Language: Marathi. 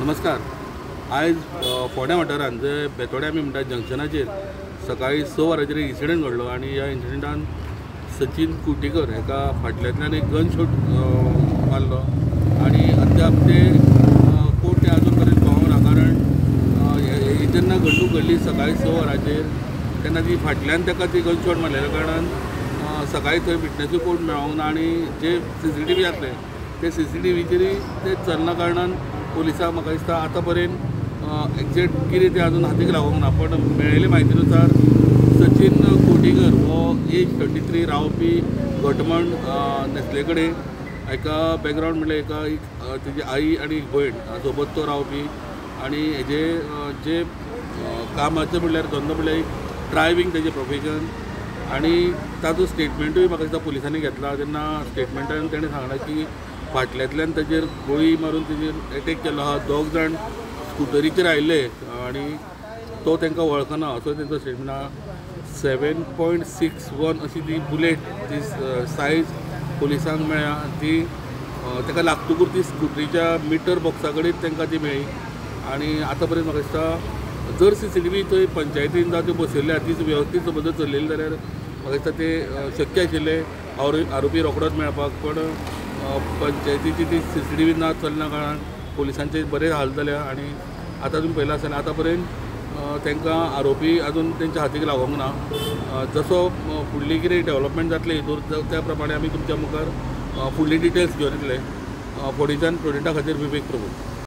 नमस्कार। आज फोंड्या वाठारांत जे बेतोड्या आमी म्हणटा जंक्शनाचेर सकाळी 6 वरांचेर एक इन्सिडंट घडलो आनी ह्या इन्सिडंटान सचिन कुर्टीकर हेका फाटल्यातल्यान एक गन शॉट मारलो आनी अद्याप ते कोर्ट ते अजून पर्यंत पावना। कारण ही जेन्ना घडणूक घडली सकाळी 6 वरांचेर तेन्ना ती फाटल्यान ताका ती गन शॉट मारलेल्या कारणान सकाळी थंय विटनसूय कोण मेळोंक ना आनी जे CCTV आसले ते CCTVचेरय ते चलना कारणान पुलिसांक म्हाका दिसता आतां पर्यंत एक्झॅक्ट कितें तें अजून हातीक लागोंक ना। पण मेळिल्ले म्हायतीनुसार सचिन कुर्टीकर हो एज 33 रावपी घटमण नेसले कडेन हेका बॅकग्रावंड म्हणल्यार एका तेजी आई आनी भयण सोबत तो रावपी आनी हेजे जे कामाचें म्हणल्यार धंदो म्हणल्यार एक ड्रायविंग तेजें प्रोफेशन आनी ताजो स्टेटमेंटूय म्हाका दिसता पुलिसांनी घेतला। तेन्ना स्टेटमेंटान तेणें सांगलां की फाटल्यातल्यान ताजेर गोळी मारून ताजेर एटॅक केलो आहा। 2 जाण स्कुटरीचेर आयिल्ले आनी तो तांकां वळखना असो तेंचो स्टेटमेंट आहा। 7.61 अशी ती बुलेट ती सायज पुलिसांक मेळ्ळ्या। ती ताका लागतकूच ती स्कुटरीच्या मिटर बॉक्सा कडेन तांकां ती मेळ्ळी आनी आतां पर्यंत म्हाका दिसता जर CCTV थंय पंचायतीन जावं त्यो बसयल्ल्या ती वेवस्थीत पद्दत चल्लेली जाल्यार म्हाका दिसता ते शक्य आशिल्ले आरोपी रोखडोच मेळपाक। पण पंचायतीची ती CCTV ना चलना कारणान पुलिसांचे बरेच हाल जाल्या आनी आतां तुमी पळयलां आसतना आतां पर्यंत तांकां आरोपी अजून तेंच्या हातीक लागोंक ना। जसो फुडली कितें डेव्हलपमेंट जातले हितूर त्या प्रमाणे आमी तुमच्या मुखार फुडली डिटेल्स घेवन येतले। फोंडेच्यान प्रोडेंटा खातीर विवेक प्रभू।